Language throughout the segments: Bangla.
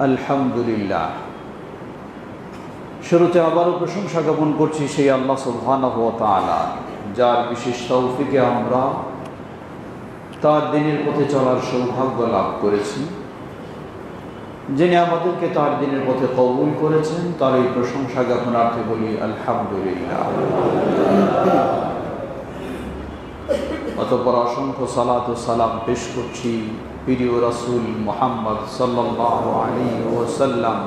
আলহামদুলিল্লাহ। শুরুতে আবারও প্রশংসা জ্ঞাপন করছি সেই আল্লাহ সুবহানাহু ওয়া তাআলা, যার বিশেষ তৌফিকে আমরা তার দিনের পথে চলার সৌভাগ্য লাভ করেছি। যিনি আমাদেরকে তার দিনের পথে কবুল করেছেন, তার এই প্রশংসা জ্ঞাপনার্থে বলি আলহামদুলিল্লাহ। অতঃপর অসংখ্য সালাত ও সালাম পেশ করছি প্রিয় রাসূল মুহাম্মদ সাল্লাল্লাহু আলাইহি ওয়াসাল্লাম,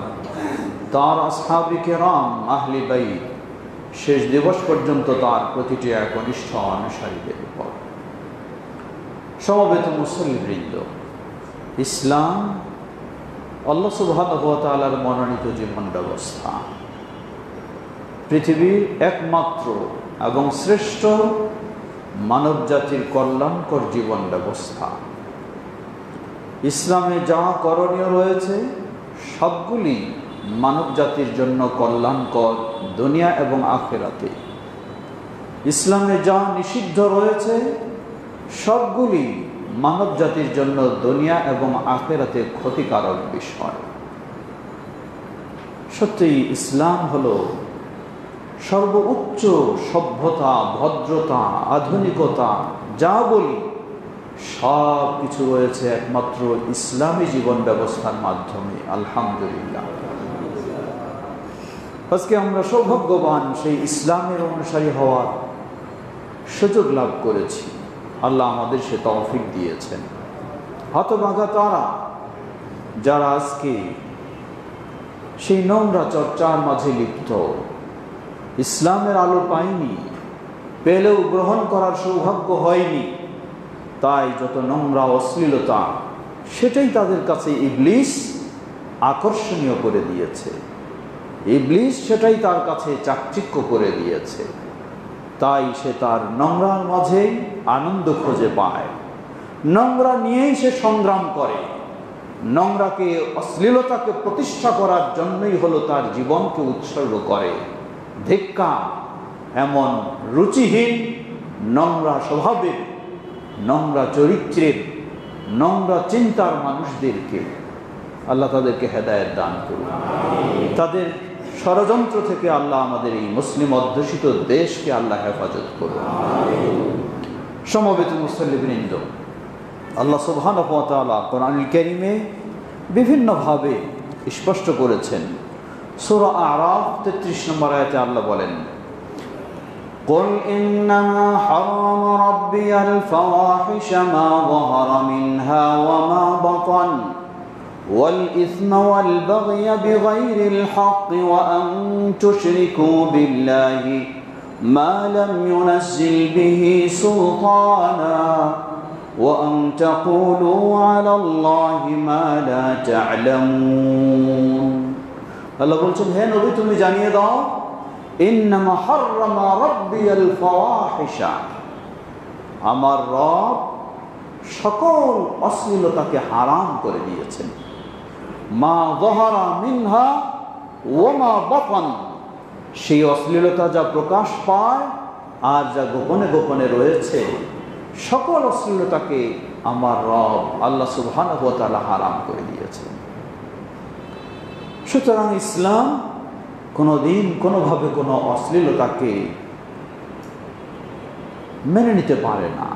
তার আসহাবে কেরাম, আহলে বাইত, শেষ দিবস পর্যন্ত তার প্রতিটি একনিষ্ঠ অনুসারীদের উপর। সমবেত মুসলিমবৃন্দ, ইসলাম আল্লাহ সুবহানাহু ওয়া তাআলার মনোনীত জীবন ব্যবস্থা, পৃথিবীর একমাত্র এবং শ্রেষ্ঠ মানব জাতির কল্যাণকর জীবন ব্যবস্থা। ইসলামে যা করণীয় রয়েছে সবগুলি মানব জাতির জন্য কল্যাণকর দুনিয়া এবং আখিরাতে। ইসলামে যা নিষিদ্ধ রয়েছে সবগুলি মানব জাতির জন্য দুনিয়া এবং আখিরাতে ক্ষতিকারক বিষয়। সত্যি ইসলাম হলো সর্বোচ্চ সভ্যতা, ভদ্রতা, আধুনিকতা, যা বলি সব কিছু রয়েছে একমাত্র ইসলামী জীবন ব্যবস্থার মাধ্যমে। আলহামদুলিল্লাহ, আজকে আমরা সৌভাগ্যবান সেই ইসলামের অনুসারী হওয়ার সুযোগ লাভ করেছি। আল্লাহ আমাদের সে তৌফিক দিয়েছেন। হতভাগা তারা যারা আজকে সেই নোংরা চর্চার মাঝে লিপ্ত, ইসলামের আলো পায়নি, পেলেও গ্রহণ করার সৌভাগ্য হয়নি, তাই যত নোংরা অশ্লীলতা সেটাই তাদের কাছে ইবলিস আকর্ষণীয় করে দিয়েছে। ইবলিস সেটাই তার কাছে চাকচিক্য করে দিয়েছে। তাই সে তার নোংরার মাঝেই আনন্দ খুঁজে পায়, নোংরা নিয়েই সে সংগ্রাম করে। নোংরাকে, অশ্লীলতাকে প্রতিষ্ঠা করার জন্যই হলো তার জীবনকে উৎসর্গ করে। ধিক্কা এমন রুচিহীন, নোংরা স্বভাবের, নোংরা চরিত্রের, নোংরা চিন্তার মানুষদেরকে। আল্লাহ তাদেরকে হেদায়েত দান করুন। তাদের ষড়যন্ত্র থেকে আল্লাহ আমাদের এই মুসলিম অধ্যুষিত দেশকে আল্লাহ হেফাজত করুন। সমবেত মুসল্লিবৃন্দ, আল্লাহ সুবহানাহু ওয়া তাআলা কোরআনুল কারীমে বিভিন্নভাবে স্পষ্ট করেছেন। সূরা আরাফ 33 নম্বর আয়াতে আল্লাহ বলেন, قل إنما حرم ربي الفواحش ما ظهر منها وما بطن والإثم والبغي بغير الحق وأن تشركوا بالله ما لم ينزل به سلطانا وأن تقولوا على الله ما لا تعلمون। আল্লাহ বলছেন, হে নবী, তুমি জানিয়ে দাও, ইন্নামা হাররামা রাব্বিয়াল ফাওয়াহিশা, আমার রব সকল অশ্লীলতাকে হারাম করে দিয়েছেন। মা যাহারা মিনহা ওয়া মা বাতান, সেই অশ্লীলতা যা প্রকাশ পায় আর যা গোপনে গোপনে রয়েছে, সকল অশ্লীলতাকে আমার রব আল্লাহ সুবহানাহু ওয়া তাআলা হারাম করে দিয়েছেন। সুতরাং ইসলাম কোনোদিন কোনোভাবে কোনো অশ্লীলতাকে মেনে নিতে পারে না।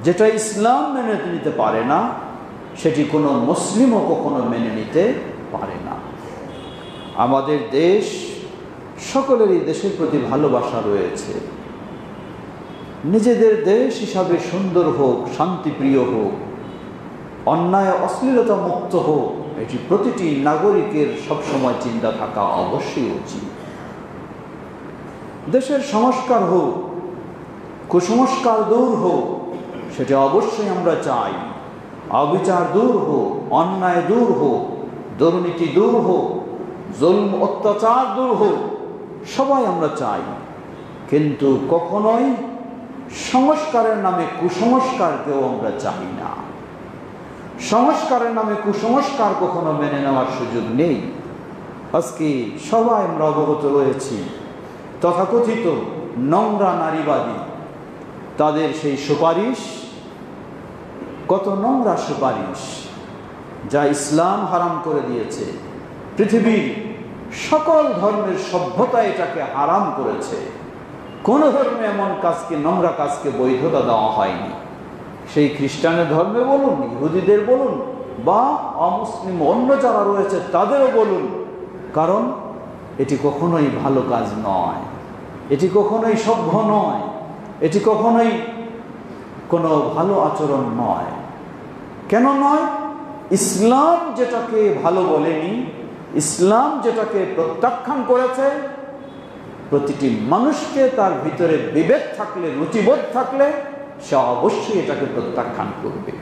যেটা ইসলাম মেনে নিতে পারে না, সেটি কোনো মুসলিমও কখনো মেনে নিতে পারে না। আমাদের দেশ, সকলেরই দেশের প্রতি ভালোবাসা রয়েছে। নিজেদের দেশ হিসাবে সুন্দর হোক, শান্তিপ্রিয় হোক, অন্যায় অশ্লীলতা মুক্ত হোক, এটি প্রতিটি নাগরিকের সবসময় চিন্তা থাকা অবশ্যই উচিত। দেশের সংস্কার হোক, কুসংস্কার দূর হোক, সেটা অবশ্যই আমরা চাই। অবিচার দূর হোক, অন্যায় দূর হোক, দুর্নীতি দূর হোক, জুলম অত্যাচার দূর হোক, সবাই আমরা চাই। কিন্তু কখনোই সংস্কারের নামে কুসংস্কারকেও আমরা চাই না। সংস্কারের নামে কুসংস্কার কখনো মেনে নেওয়ার সুযোগ নেই। আজকে সবাই আমরা অবগত রয়েছি, তথাকথিত নোংরা নারীবাদী, তাদের সেই সুপারিশ, কত নোংরা সুপারিশ। যা ইসলাম হারাম করে দিয়েছে, পৃথিবীর সকল ধর্মের সভ্যতা এটাকে হারাম করেছে। কোন ধর্মে এমন কাজকে, নোংরা কাজকে বৈধতা দেওয়া হয়নি। সেই খ্রিস্টানের ধর্মে বলুন, ইহুদিদের বলুন, বা অমুসলিম অন্য যারা রয়েছে তাদেরও বলুন, কারণ এটি কখনোই ভালো কাজ নয়, এটি কখনোই সভ্য নয়, এটি কখনোই কোনো ভালো আচরণ নয়। কেন নয়? ইসলাম যেটাকে ভালো বলেনি, ইসলাম যেটাকে প্রত্যাখ্যান করেছে, প্রতিটি মানুষকে তার ভিতরে বিবেক থাকলে, রুচিবোধ থাকলে সে অবশ্যই এটাকে প্রত্যাখ্যান করবে।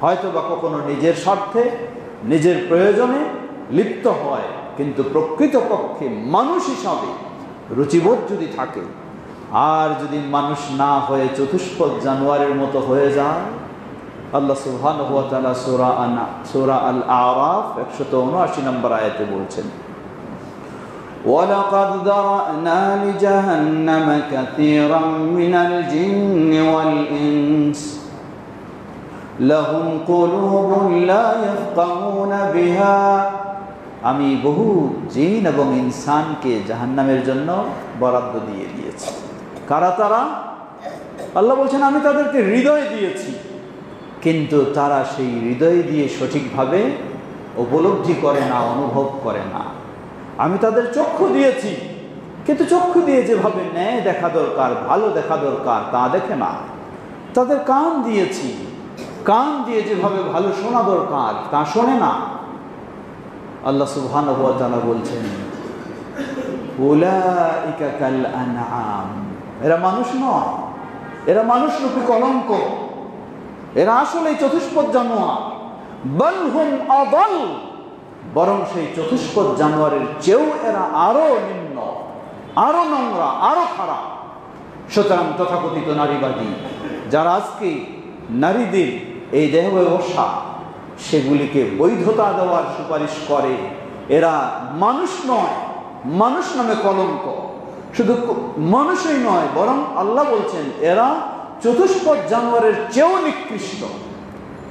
হয়তো বা কখনো নিজের স্বার্থে, নিজের প্রয়োজনে লিপ্ত হয়, কিন্তু প্রকৃতপক্ষে মানুষ হিসাবে রুচিবোধ যদি থাকে, আর যদি মানুষ না হয়ে চতুষ্পদ জানোয়ারের মতো হয়ে যায়, আল্লাহ সুবহানাহু ওয়া তাআলা সূরা আল আরাফ 179 নম্বর আয়াতে বলছেন, ওয়ালাকাদ যারানা লিজাহান্নামা কাসীরাম মিনাল জিন্নি ওয়াল ইনস লাহুম কুলুবুন লা ইয়াফকাহুনা বিহা। আমি বহু জিন এবং ইনসানকে জাহান্নামের জন্য বরাদ্দ দিয়ে দিয়েছি। কারা তারা? আল্লাহ বলছেন আমি তাদেরকে হৃদয় দিয়েছি, কিন্তু তারা সেই হৃদয় দিয়ে সঠিকভাবে উপলব্ধি করে না, অনুভব করে না। আমি তাদের চক্ষু দিয়েছি, কিন্তু চক্ষু দিয়ে যেভাবে ন্যায় দেখা দরকার, ভালো দেখা দরকার তা দেখে না। তাদের কান দিয়েছি, কান দিয়ে যেভাবে ভালো শোনা দরকার তা শোনে না। আল্লাহ সুবহানাহু ওয়া তাআলা বলছেন, উলাইকা কাল আনআম, এরা মানুষ নয়, এরা মানুষরূপী কলঙ্ক, এরা আসলে চতুষ্পদ জানোয়ার। বাল হুম আদাল, বরং সেই চতুষ্পদ জানোয়ারের চেয়েও এরা আরো নিম্ন, আরো নোংরা, আরো খারাপ। সুতরাং তথাকথিত নারীবাদী যারা আজকে নারীদের এই দেহ ব্যবসা সেগুলিকে বৈধতা দেওয়ার সুপারিশ করে, এরা মানুষ নয়, মানুষ নামে কলঙ্ক। শুধু মানুষই নয়, বরং আল্লাহ বলছেন এরা চতুষ্পদ জানোয়ারের চেয়েও নিকৃষ্ট।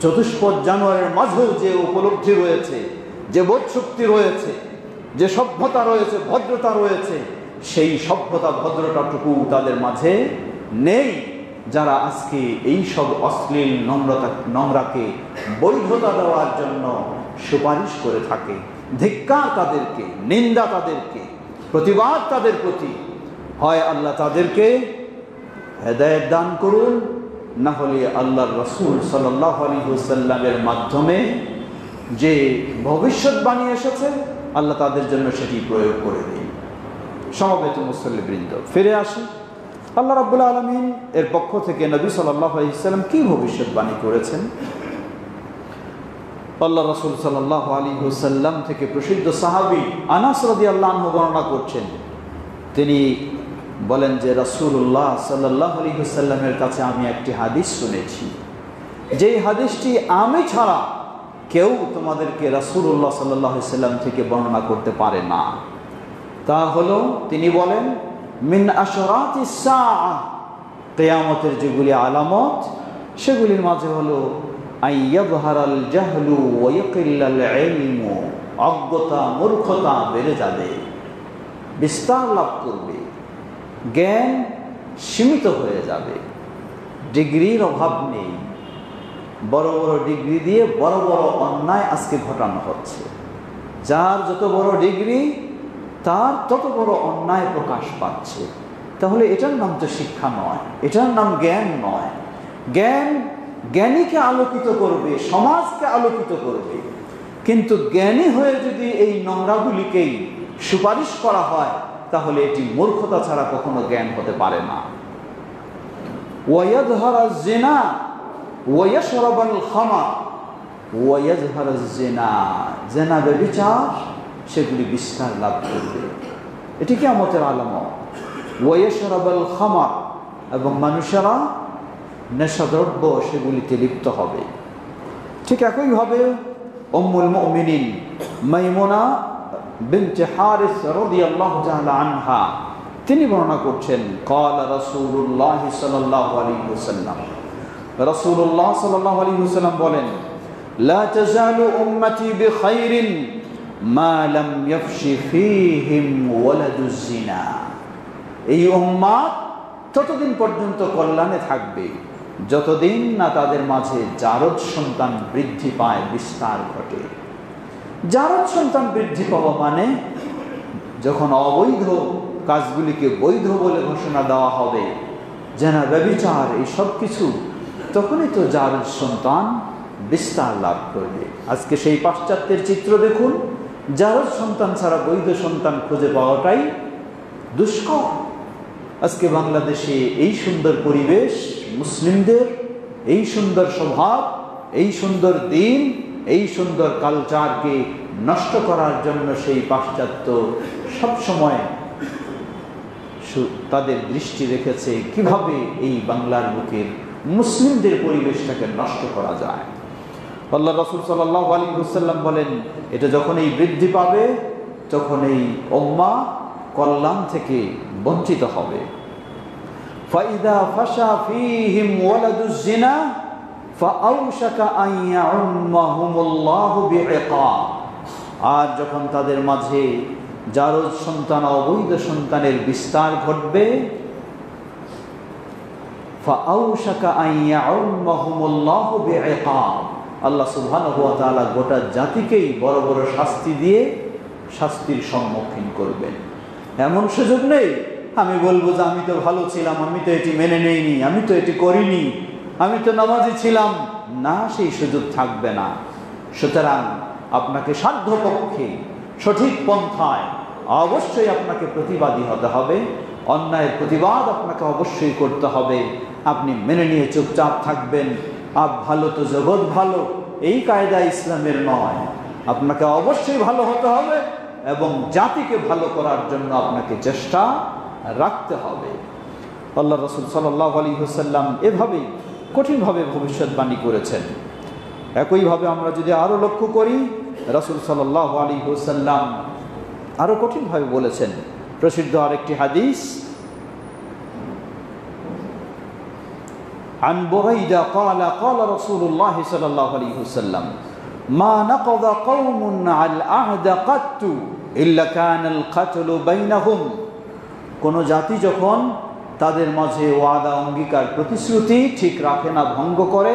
চতুষ্পদ জানোয়ারের মাঝেও যে উপলব্ধি রয়েছে, যে বোধশক্তি রয়েছে, যে সভ্যতা রয়েছে, ভদ্রতা রয়েছে, সেই সভ্যতা ভদ্রতাটুকু তাদের মাঝে নেই। যারা আজকে এই সব অশ্লীল নোংরাকে বৈধতা দেওয়ার জন্য সুপারিশ করে থাকে, ধিক্কার তাদেরকে, নিন্দা তাদেরকে, প্রতিবাদ তাদের প্রতি। হয় আল্লাহ তাদেরকে হেদায়েত দান করুন, না হলে আল্লাহর রাসূল সাল্লাল্লাহু আলাইহি ওয়াসাল্লামের মাধ্যমে যে ভবিষ্যৎবাণী এসেছে আল্লাহ তাদের জন্য সেটি প্রয়োগ করে দিন। সমবেত মুসল্লিবৃন্দ, ফিরে আসি। আল্লাহ রাব্বুল আলামিন এর পক্ষ থেকে নবী সাল্লাল্লাহু আলাইহি ওয়াসাল্লাম কি ভবিষ্যৎবাণী করেছেন? আল্লাহ রাসূল সাল্লাল্লাহু আলাইহি ওয়াসাল্লাম থেকে প্রসিদ্ধ সাহাবী আনাস রাদিয়াল্লাহু আনহু বর্ণনা করছেন। তিনি বলেন যে রাসূলুল্লাহ সাল্লাল্লাহু আলাইহি ওয়াসাল্লামের কাছে আমি একটি হাদিস শুনেছি, যেই হাদিসটি আমি ছাড়া কেউ তোমাদেরকে রাসূলুল্লাহ সাল্লাল্লাহু আলাইহি ওয়াসাল্লাম থেকে বর্ণনা করতে পারে না। তা হলো, তিনি বলেন মিন আশরাতিস সাআ, কিয়ামতের যেগুলি আলামত সেগুলির মাঝে হলো আইয়াযহারাল জাহলু ওয়া ইয়াকিল্লাল ইলমু, অজ্ঞতা, মূর্খতা বেড়ে যাবে, বিস্তার লাভ করবে, জ্ঞান সীমিত হয়ে যাবে, ডিগ্রির অভাব নেই। বড় বড় ডিগ্রি দিয়ে বড় বড় অন্যায় আজকে ঘটানো হচ্ছে। যার যত বড় ডিগ্রি তার তত বড় অন্যায় প্রকাশ পাচ্ছে। তাহলে এটার নাম তো শিক্ষা নয়, এটার নাম জ্ঞান নয়। জ্ঞান জ্ঞানীকে আলোকিত করবে, সমাজকে আলোকিত করবে, কিন্তু জ্ঞানী হয়ে যদি এই নোংরাগুলিকেই সুপারিশ করা হয় তাহলে এটি মূর্খতা ছাড়া কখনো জ্ঞান হতে পারে না। ওয়ায়াযহারাজ জিনা ওয়ায়াশরাবাল খামার ওয়ায়াযহারাজ জিনা, জিনা ব্যভিচার সেগুলি বিস্তার লাভ করবে, এটি কিয়ামতের আলামত। ওয়ায়াশরাবাল খামার, এবং মানুষেরা নেশাদ্রব্য সেগুলিতে লিপ্ত হবে। ঠিক একইভাবে উম্মুল মুমিনিন মাইমুনা বিনতে হারিস রাদিয়াল্লাহু তাআলা আনহা তিনি বর্ণনা করছেন, ক্বালা রাসূলুল্লাহ সাল্লাল্লাহু আলাইহি ওয়াসাল্লাম, রাসূলুল্লাহ সাল্লাল্লাহু আলাইহি ওয়াসাল্লাম বলেন, লা তাজালু উম্মতি বিখাইরিন মা লাম ইয়াফশি ফীহিম ওয়ালাদুজ জিনা। এই উম্মাত ততদিন পর্যন্ত কল্যাণে থাকবে যতদিন না তাদের মাঝে জারজ সন্তান বৃদ্ধি পায়, বিস্তার ঘটে। জারজ সন্তান বৃদ্ধি পাওয়া মানে যখন অবৈধ কাজগুলিকে বৈধ বলে ঘোষণা দেওয়া হবে, জেনা, ব্যভিচার, এই সব কিছু, তখনই তো জারজ সন্তান বিস্তার লাভ করবে। আজকে সেই পাশ্চাত্যের চিত্র দেখুন, জারজ সন্তান ছাড়া বৈধ সন্তান খুঁজে পাওয়াটাই দুষ্কর। আজকে বাংলাদেশে এই সুন্দর পরিবেশ, মুসলিমদের এই সুন্দর স্বভাব, এই সুন্দর দিন, এই সুন্দর কালচারকে নষ্ট করার জন্য সেই পাশ্চাত্য সবসময় তাদের দৃষ্টি রেখেছে কিভাবে এই বাংলার বুকের মুসলিমদের পরিবেশটাকে নষ্ট করা যায়। আল্লাহ রাসূল সাল্লাল্লাহু আলাইহি ওয়াসাল্লাম বলেন, এটা যখন এই বৃদ্ধি পাবে তখন এই উম্মাহ কল্যাণ থেকে বঞ্চিত হবে। ফাইদা ফাশা ফীহিম ওয়ালাদুজ জিনা ফাআউশাকা আন ইয়াউম্মাহুমুল্লাহু বিইকাব। আর যখন তাদের মাঝে জারজ সন্তান, অবৈধ সন্তানের বিস্তার ঘটবে, ফাআউশাকা আন ইয়াউম্মাহুমুল্লাহু বিইকাব, আল্লাহ সুবহানাহু ওয়া তাআলা গোটা জাতিকেই বড় বড় শাস্তি দিয়ে শাস্তির সম্মুখীন করবেন। এমন সুযোগ নেই আমি বলবো যে আমি তো ভালো ছিলাম, আমি তো এটি মেনে নেইনি, আমি তো এটি করিনি, আমি তো নামাজি ছিলাম না, সেই সুযোগ থাকবে না। সুতরাং আপনাকে সাধ্যপক্ষে সঠিক পন্থায় অবশ্যই আপনাকে প্রতিবাদী হতে হবে, অন্যায়ের প্রতিবাদ আপনাকে অবশ্যই করতে হবে। আপনি মেনে নিয়ে চুপচাপ থাকবেন, আপ ভালো তো জগৎ ভালো, এই কায়দা ইসলামের নয়। আপনাকে অবশ্যই ভালো হতে হবে এবং জাতিকে ভালো করার জন্য আপনাকে চেষ্টা রাখতে হবে। আল্লাহ রাসূল সাল্লাল্লাহু আলাইহি ওয়াসাল্লাম এভাবেই কঠিনভাবে ভবিষ্যৎবাণী করেছেন। একইভাবে আমরা যদি আরও লক্ষ্য করি, রাসূল সাল্লাল্লাহু আলাইহি ওয়াসাল্লাম আরও কঠিনভাবে বলেছেন। প্রসিদ্ধ আরেকটি হাদিস, عن بريدة قال قال رسول الله صلى الله عليه وسلم ما نقض قوم على العهد قط إلا كان القتل بينهم। কোনো জাতি যখন তাদের মাঝে ওয়াদা, অঙ্গীকার, প্রতিশ্রুতি ঠিক রাখে না, ভঙ্গ করে,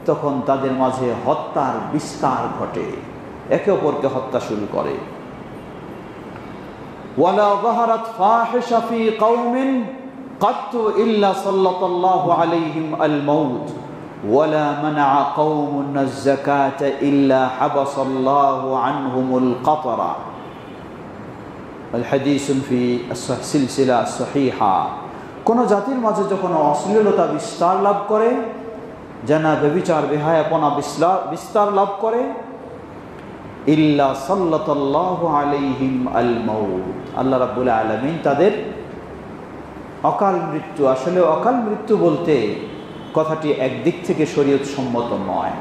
তখন তাদের মাঝে হত্যার বিস্তার ঘটে, একে অপরকে হত্যা শুরু করে। ওয়ালা যাহারাত ফাহিশা ফি কওমিন قط إلا سلط الله عليهم الموت ولا منع قوم الزكاة إلا حبس الله عنهم القطر। الحديث في السلسلة الصحيحة। কোনো জাতির মাঝে যখন অশ্লীলতা বিস্তার লাভ করে, জানা, ব্যভিচার, বেহায়াপনা বিস্তার লাভ করে, ইল্লা সাল্লাতাল্লাহু আলাইহিম আল মাউত, আল্লাহ রাব্বুল আলামিন তাদের অকাল মৃত্যু, আসলে অকাল মৃত্যু বলতে কথাটি একদিক থেকে শরীয়ত সম্মত নয়।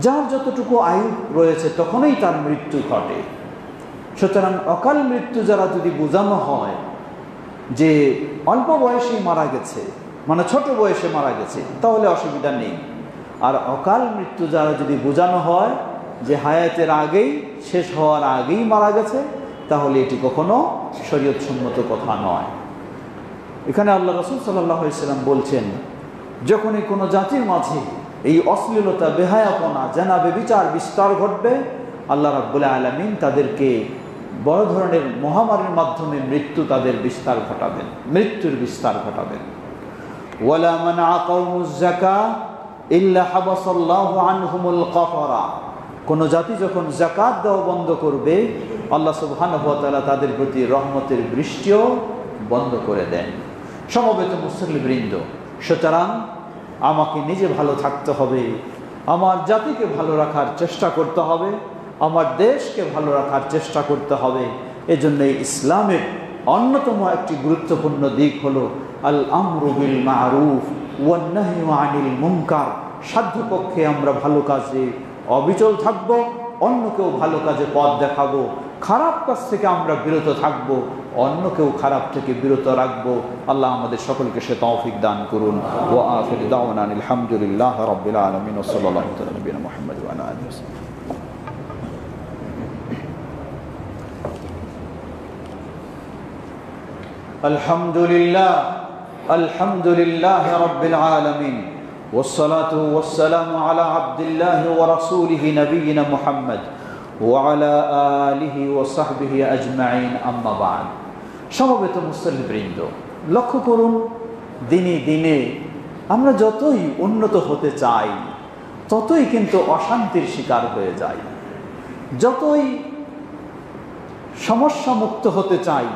যার যতটুকু আয়ু রয়েছে তখনই তার মৃত্যু ঘটে। সুতরাং অকাল মৃত্যু যারা যদি বোঝানো হয় যে অল্প বয়সেই মারা গেছে, মানে ছোট বয়সে মারা গেছে, তাহলে অসুবিধা নেই। আর অকাল মৃত্যু যারা যদি বোঝানো হয় যে হায়াতের আগেই, শেষ হওয়ার আগেই মারা গেছে, তাহলে এটি কখনো শরীয়ত সম্মত কথা নয়। এখানে আল্লাহ রাসূল সাল্লাল্লাহু আলাইহি ওয়াসাল্লাম বলছেন, যখনই কোনো জাতির মাঝে এই অশ্লীলতা, বেহায়াপনা, জানা, ব্যভিচার বিস্তার ঘটবে, আল্লাহ রাব্বুল আলামিন তাদেরকে বড় ধরনের মহামারীর মাধ্যমে তাদের বিস্তার ঘটাবেন, মৃত্যুর বিস্তার ঘটাবেন। ওয়ালা মানআ কওমুজ যাকাত ইল্লা হাবাসাল্লাহু আনহুমুল কাফারা। কোনো জাতি যখন যাকাত দেওয়া বন্ধ করবে, আল্লাহ সুবহানাহু ওয়া তাআলা তাদের প্রতি রহমতের বৃষ্টিও বন্ধ করে দেন। সমবেত মুসলিমবৃন্দ, সুতরাং আমাকে নিজে ভালো থাকতে হবে, আমার জাতিকে ভালো রাখার চেষ্টা করতে হবে, আমার দেশকে ভালো রাখার চেষ্টা করতে হবে। এজন্য ইসলামের অন্যতম একটি গুরুত্বপূর্ণ দিক হলো আল আমরু বিল মারুফ ওয়ান নাহয়ু আনিল মুনকার। সাধ্যপক্ষে আমরা ভালো কাজে অবিচল থাকব, অন্যকেও ভালো কাজে পথ দেখাবো, খারাপ কাজ থেকে আমরা বিরত থাকবো, অন্যকেও খারাপ থেকে বিরত রাখবো। আল্লাহ আমাদের সকলকে সে তৌফিক দান করুন। ওয়া আখিরু দাওয়ানা আলহামদুলিল্লাহি রাব্বিল আলামিন ওয়া সাল্লাল্লাহু আলা নবিয়িনা মুহাম্মদ ওয়া আলা আলিহি। আলহামদুলিল্লাহ রাব্বিল আলামিন والصلاة والسلام على عبد الله ورسوله نبينا محمد وعلى آله وصحبه أجمعين أما بعد সমবেত মুসল্লিবৃন্দ, লক্ষ্য করুন, দিনে দিনে আমরা যতই উন্নত হতে চাই ততই কিন্তু অশান্তির শিকার হয়ে যাই। যতই সমস্যা মুক্ত হতে চাই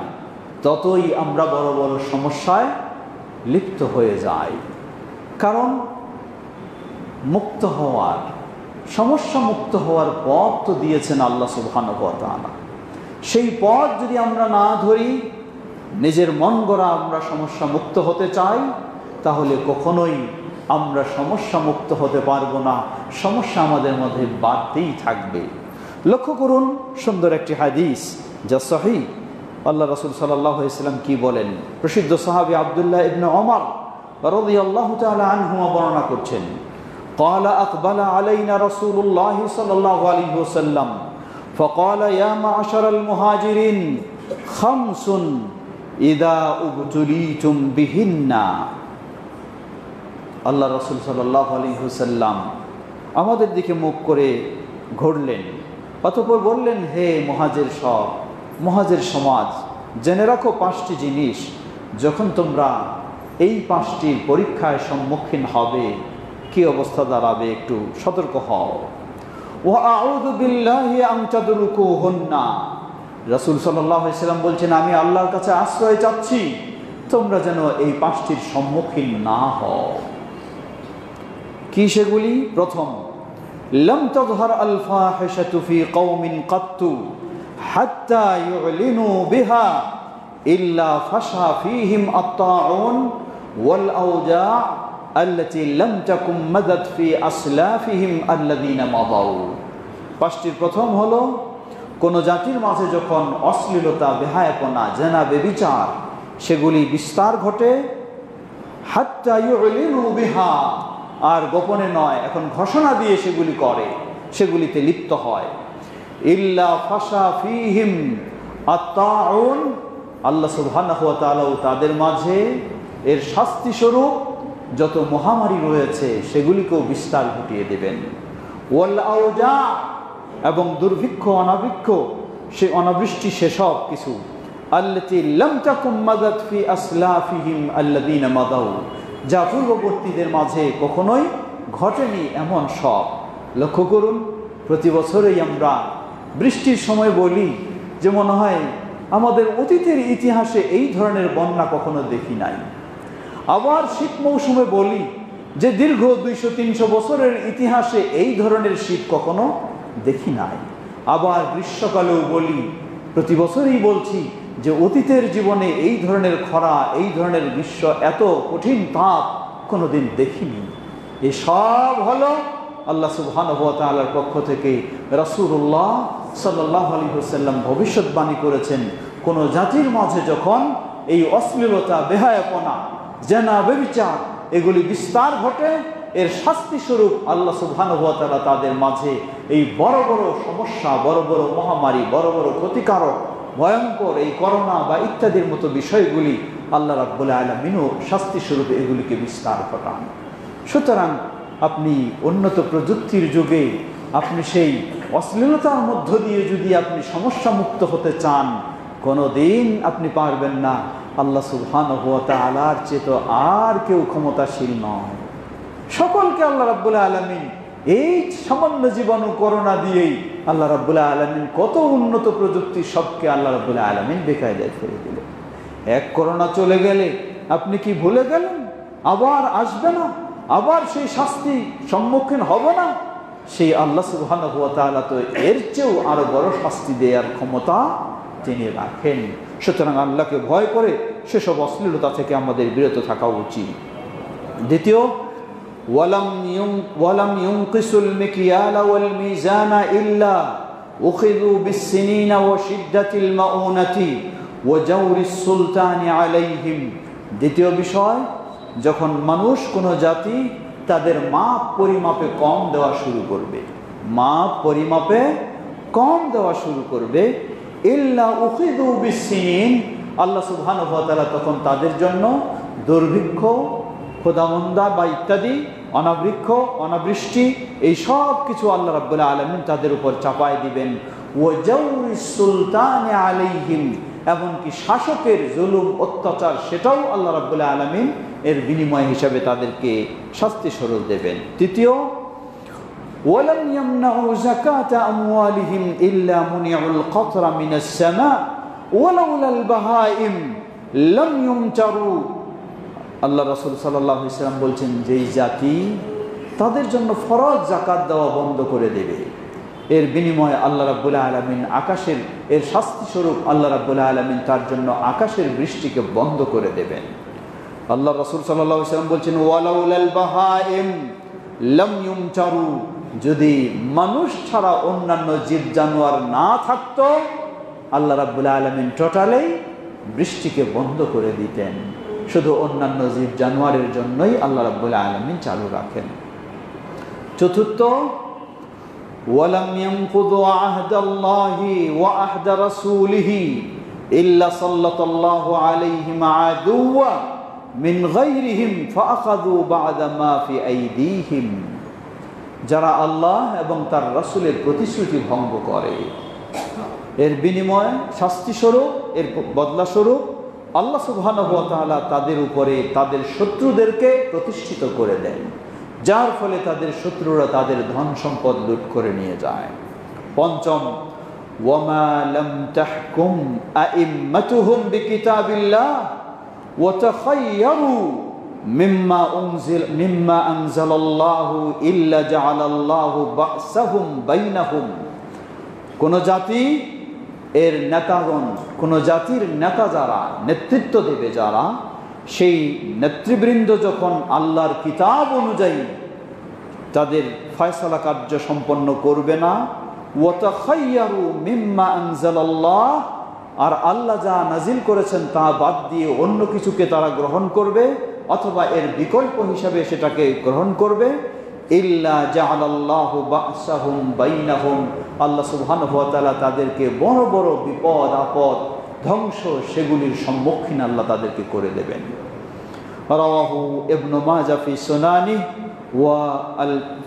ততই আমরা বড় বড় সমস্যায় লিপ্ত হয়ে যাই। কারণ মুক্ত হওয়ার, সমস্যা মুক্ত হওয়ার পথ তো দিয়েছেন আল্লাহ সুবহানাহু ওয়া তাআলা। সেই পথ যদি আমরা না ধরি, নিজের মন গড়া আমরা সমস্যা মুক্ত হতে চাই, তাহলে কখনোই আমরা সমস্যা মুক্ত হতে পারবো না। সমস্যা আমাদের মধ্যে বাড়তেই থাকবে। লক্ষ্য করুন সুন্দর একটি হাদিস যা সহিহ। আল্লাহ রাসূল সাল্লাল্লাহু আলাইহি ওয়াসাল্লাম কি বলেন? প্রসিদ্ধ সাহাবী আব্দুল্লাহ ইবনে ওমর রাদিয়াল্লাহু তাআলা আনহুমা বর্ণনা করছেন, قال أقبل علينا رسول الله صلى الله عليه وسلم فقال يا معشر المهاجرين خمس إذا ابتليتم بهن। আল্লাহ রাসূল সাল্লাল্লাহু আলাইহি ওয়াসাল্লাম আমাদের দিকে মুখ করে ঘুরলেন, অতঃপর বললেন, হে মুহাজির সমাজ, জেনে রাখো 5টি জিনিস, যখন তোমরা এই 5টির পরীক্ষায় সম্মুখীন হবে কি অবস্থা দাঁড়াবে, একটু সতর্ক হও। ওয়া আউযু বিল্লাহি আন তাদরুকুহুন্না। রাসূল সাল্লাল্লাহু আলাইহি ওয়াসাল্লাম বলছেন, আমি আল্লাহর কাছে আশ্রয় চাচ্ছি তোমরা যেন এই 5টির সম্মুখীন না হও। কি সেগুলি? প্রথম, লাম তাযহার আল ফাহিশাতু ফি কওমিন কাত্তু হাত্তা ইউলিনু বিহা ইল্লা ফাশা ফীহিম আত-তাউন ওয়াল আওজা আল্লাতী লাম তাকুম মাদাত ফি আসলাফিহিম আল্লাযীনা মাদাউ। 5টির প্রথম হলো, কোন জাতির মাঝে যখন অশ্লীলতা, বেহায়াপনা, জেনা, ব্যভিচার সেগুলি বিস্তার ঘটে, হাত্তা ইউলিনু বিহা, আর গোপনে নয়, এখন ঘোষণা দিয়ে সেগুলি করে, সেগুলিতে লিপ্ত হয়, ইল্লা ফাশা ফীহিম আত-তাউন, আল্লাহ সুবহানাহু ওয়া তাআলা তাদের মাঝে এর শাস্তি স্বরূপ যত মহামারী রয়েছে সেগুলিকেও বিস্তার ঘটিয়ে দেবেন। ওয়াল আওজা, এবং দুর্ভিক্ষ, অনাবৃক্ষ, সে অনাবৃষ্টি, সেসব কিছু, আল্লাতী লাম তাকুম মাদাত ফি আসলাফিহিম আল্লাযীনা মাদাউ, যা পূর্ববর্তীদের মাঝে কখনোই ঘটেনি এমন সব। লক্ষ্য করুন, প্রতি বছরেই আমরা বৃষ্টির সময় বলি যে মনে হয় আমাদের অতীতের ইতিহাসে এই ধরনের বন্যা কখনো দেখি নাই। আবার শীত মৌসুমে বলি যে দীর্ঘ 200-300 বছরের ইতিহাসে এই ধরনের শীত কখনো দেখি নাই। আবার গ্রীষ্মকালেও বলি, প্রতি বছরই বলছি যে অতীতের জীবনে এই ধরনের খরা, এই ধরনের গ্রীষ্ম, এত কঠিন তাপ কোনোদিন দেখিনি। এসব হলো আল্লাহ সুবহানাহু ওয়া তাআলার পক্ষ থেকে রাসূলুল্লাহ সাল্লাল্লাহু আলাইহি ওয়াসাল্লাম ভবিষ্যৎবাণী করেছেন। কোন জাতির মাঝে যখন এই অশ্লীলতা, বেহায়াপনা, জেনা, ব্যভিচার এগুলি বিস্তার ঘটে, এর শাস্তি স্বরূপ আল্লাহ সুবহানাহু ওয়া তাআলা তাদের মাঝে এই বড় বড় সমস্যা, বড় বড় মহামারী, বড় বড় ক্ষতিকারক, ভয়ঙ্কর এই করোনা বা ইত্যাদির মতো বিষয়গুলি আল্লাহ রাব্বুল আলামিনও শাস্তি স্বরূপ এগুলিকে বিস্তার ঘটান। সুতরাং আপনি উন্নত প্রযুক্তির যুগে আপনি সেই অশ্লীলতার মধ্য দিয়ে যদি আপনি সমস্যা মুক্ত হতে চান, কোনো দিন আপনি পারবেন না। আল্লাহ সুবহানাহু ওয়া তাআলার চেয়ে তো আর কেউ ক্ষমতাশীল নয়। সকলকে আল্লাহ রাব্বুল আলামিন এই সামান্য জীবাণু করোনা দিয়েই আল্লাহ রাব্বুল আলামিন কত উন্নত প্রযুক্তি, সবকে আল্লাহ রাব্বুল আলামিন বেকায়দায় ফেলে দিলেন। এক করোনা চলে গেলে আপনি কি ভুলে গেলেন? আবার আসবে না? আবার সেই শাস্তি সম্মুখীন হবে না? সেই আল্লাহ সুবহানাহু ওয়া তাআলা তো এর চেয়েও আরো বড় শাস্তি দেওয়ার ক্ষমতা তিনি রাখেন। সুতরাং আল্লাহকে ভয় করে সেসব অশ্লীলতা থেকে আমাদের বিরত থাকা উচিত। দ্বিতীয়, ওয়ালাম ইউনকিসুল মিকিয়ালা ওয়াল মিজানা ইল্লা উখিযু বিসসিনিনা ওয়া শিদ্দাতিল মাউনাতি ওয়া জাওরিস সুলতানি আলাইহিম। দ্বিতীয় বিষয়, যখন মানুষ, কোনো জাতি তাদের মাপ পরিমাপে কম দেওয়া শুরু করবে, মাপ পরিমাপে কম দেওয়া শুরু করবে। ইল্লা উখিযু বিসসিনিন, আল্লাহ সুবহানাহু ওয়া তাআলা তখন তাদের জন্য দুর্ভিক্ষ, ক্ষুধামন্দা বা ইত্যাদি, অনাবৃক্ষ, অনাবৃষ্টি, এই সব কিছু আল্লাহ রাব্বুল আলামিন তাদের উপর চাপায় দিবেন। ওয়া জাওরিস সুলতানি আলাইহিম, এমনকি শাসকের জুলুম অত্যাচার সেটাও আল্লাহ রাব্বুল আলামিন এর বিনিময় হিসাবে তাদেরকে শাস্তি স্বরূপ দেবেন। তৃতীয়, ওয়ালাম ইয়ামনাউ যাকাতা আমওয়ালিহিম ইল্লা মুনিউল কতরা মিনাস সামা ওয়ালাউলাল বাহাইম লাম ইউমতারু। আল্লাহ রাসূল সাল্লাল্লাহু আলাইহি ওয়াসাল্লাম বলছেন, যেই জাতি তাদের জন্য ফরজ যাকাত দেওয়া বন্ধ করে দেবে, এর বিনিময়ে আল্লাহ রাব্বুল আলামিন আকাশের, এর শাস্তি স্বরূপ আল্লাহ রাব্বুল আলামিন তার জন্য আকাশের বৃষ্টিকে বন্ধ করে দেবেন। আল্লাহ রাসূল সাল্লাল্লাহু আলাইহি ওয়াসাল্লাম বলছেন, ওয়ালাউলাল বাহাইম লাম ইউমতারু, যদি মানুষ ছাড়া অন্যান্য জীব জানোয়ার না থাকতো আল্লাহ রাব্বুল আলামিন টোটালি বৃষ্টিকে বন্ধ করে দিতেন। শুধু অন্যান্য জীব জানোয়ারের জন্যই আল্লাহ রাব্বুল আলামিন চালু রাখেন। চতুর্থ, ওয়ালাম ইয়ানকুযু আহদাল্লাহি ওয়া আহদা রাসূলিহি ইল্লা সাল্লাল্লাহু আলাইহিম আদুওয়া মিন গায়রিহিম ফাআখাযু বা'দা মা ফি আইদিহিম। যারা আল্লাহ এবং তার রাসূলের প্রতিশ্রুতি ভঙ্গ করে, এর বিনিময়ে শাস্তি স্বরূপ, এর বদলা স্বরূপ আল্লাহ সুবহানাহু ওয়া তাআলা তাদের উপরে তাদের শত্রুদেরকে প্রতিষ্ঠিত করে দেন, যার ফলে তাদের শত্রুরা তাদের ধন সম্পদ লুট করে নিয়ে যায়। পঞ্চম, ওয়ামা লাম তাহকুম আইম্মাতুহুম বিকিতাবিল্লাহ ওয়া তাখায়্যারু মিম্মা আনজালাল্লাহু ইল্লা জাআলাল্লাহু বা'সাহুম বাইনাহুম। কোন জাতি, এর নেতাগণ, কোন জাতির নেতা যারা, নেতৃত্ব দেবে যারা, সেই নেতৃবৃন্দ যখন আল্লাহর কিতাব অনুযায়ী তাদের ফয়সালা কার্য সম্পন্ন করবে না, ওয়া তাখায়্যারু মিম্মা আনজালাল্লাহ, আর আল্লাহ যা নাজিল করেছেন তা বাদ দিয়ে অন্য কিছুকে তারা গ্রহণ করবে অথবা এর বিকল্প হিসাবে সেটাকে গ্রহণ করবে, ইল্লা জাআলাল্লাহু বা'সাহুম বাইনাহুম, আল্লাহ সুবহানাহু ওয়া তাআলা তাদেরকে বড় বড় বিপদ আপদ, ধ্বংস, সেগুলির সম্মুখীন আল্লাহ তাদেরকে করে দেবেন। রাওয়াহু ইবনু মাজাহ ফি সুনানি ওয়া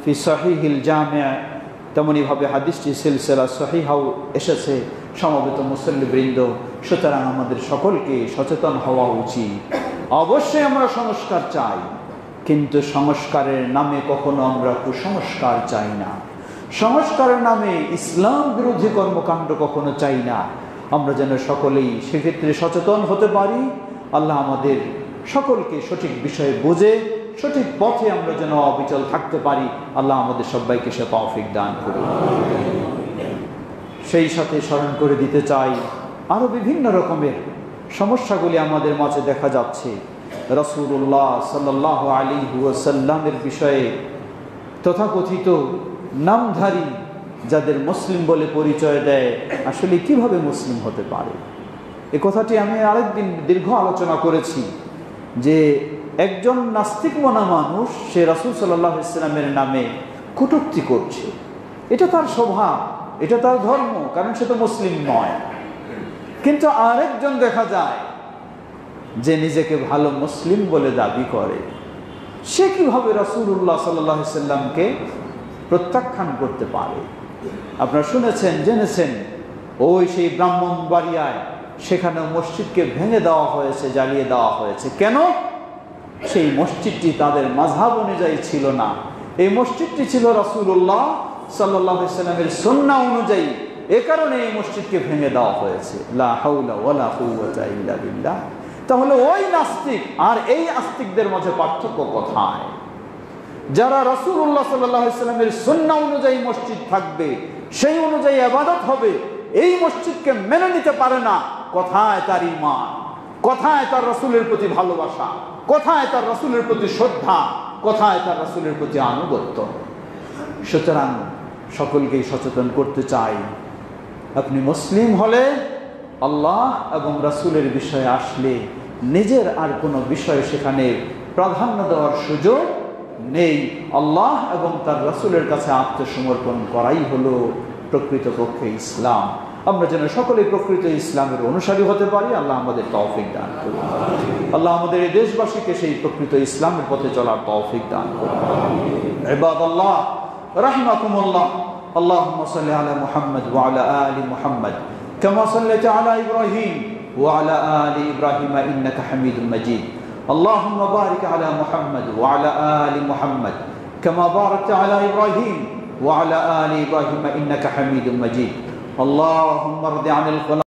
ফি সহিহিল জামি'। তেমনিভাবে হাদিসটি সিলসিলা সহিহাও এসেছে। সমবেত মুসল্লিবৃন্দ, সুতরাং আমাদের সকলকে সচেতন হওয়া উচিত। অবশ্যই আমরা সংস্কার চাই, কিন্তু সংস্কারের নামে কখনো আমরা কুসংস্কার চাই না। সংস্কারের নামে ইসলাম বিরোধী কর্মকাণ্ড কখনো চাই না। আমরা যেন সকলেই সেক্ষেত্রে সচেতন হতে পারি। আল্লাহ আমাদের সকলকে সঠিক বিষয়ে বুঝে সঠিক পথে আমরা যেন অবিচল থাকতে পারি। আল্লাহ আমাদের সবাইকে সে তৌফিক দান করুন। সেই সাথে স্মরণ করে দিতে চাই, আরও বিভিন্ন রকমের সমস্যাগুলি আমাদের মাঝে দেখা যাচ্ছে। রাসূলুল্লাহ সাল্লাল্লাহু আলাইহি ওয়াসাল্লামের বিষয়ে তথাকথিত নামধারী যাদের মুসলিম বলে পরিচয় দেয়, আসলে কিভাবে মুসলিম হতে পারে? এ কথাটি আমি আরেকদিন দীর্ঘ আলোচনা করেছি যে একজন নাস্তিক মনা মানুষ সে রাসূল সাল্লাল্লাহু আলাইহি ওয়াসাল্লামের নামে কটূক্তি করছে। এটা তার স্বভাব, এটা তার ধর্ম, কারণ সে তো মুসলিম নয়। কিন্তু আরেকজন দেখা যায় যে নিজেকে ভালো মুসলিম বলে দাবি করে, সে কিভাবে রাসূলুল্লাহ সাল্লাল্লাহু আলাইহি ওয়াসাল্লামকে প্রত্যাখ্যান করতে পারে? আপনারা শুনেছেন, জেনেছেন, ওই সেই ব্রাহ্মণবাড়িয়ায় সেখানে মসজিদকে ভেঙে দেওয়া হয়েছে, জ্বালিয়ে দেওয়া হয়েছে। কেন? সেই মসজিদটি তাদের মাযহাব অনুযায়ী ছিল না। এই মসজিদটি ছিল রাসূলুল্লাহ সাল্লাল্লাহু আলাইহি ওয়াসাল্লামের সুন্নাহ অনুযায়ী। এ কারণে এই মসজিদকে ভেঙে দেওয়া হয়েছে। লা হাওলা ওয়ালা কুওয়াতা ইল্লা বিল্লাহ। তাহলে ওই নাস্তিক আর এই আস্তিকদের মাঝে পার্থক্য কোথায়? যারা রাসূলুল্লাহ সাল্লাল্লাহু আলাইহি ওয়াসাল্লামের সুন্নাহ অনুযায়ী মসজিদ থাকবে, সেই অনুযায়ী ইবাদত হবে, এই মসজিদকে মেনে নিতে পারে না, কোথায় তার ঈমান? কোথায় তার রাসূলের প্রতি ভালোবাসা? কোথায় তার রাসূলের প্রতি শ্রদ্ধা? কোথায় তার রাসূলের প্রতি আনুগত্য? সুতরাং সকলকেই সচেতন করতে চাই, আপনি মুসলিম হলে আল্লাহ এবং রাসূলের বিষয়ে আসলে নিজের আর কোনো বিষয় সেখানে প্রাধান্য দেওয়ার সুযোগ নেই। আল্লাহ এবং তার রাসূলের কাছে আত্মসমর্পণ করাই হলো প্রকৃতপক্ষে ইসলাম। আমরা যেন সকলে প্রকৃত ইসলামের অনুসারী হতে পারি। আল্লাহ আমাদের তৌফিক দান করুন। আল্লাহ আমাদের এই দেশবাসীকে সেই প্রকৃত ইসলামের পথে চলার তৌফিক দান করুন। ইবাদাল্লাহ রাহিমাকুমুল্লাহ, আল্লাহুম্মা সাল্লি আলা মুহাম্মদ ওয়া আলা আলি মুহাম্মদ কামা সাল্লাইতা আলা ইব্রাহিম ওয়া আলা আলি ইব্রাহিম ইন্নাকা হামিদুম মাজিদ। اللهم بارك على محمد وعلى آل محمد كما باركت على إبراهيم وعلى آل إبراهيم إنك حميد مجيد. اللهم ارض عن الخلفاء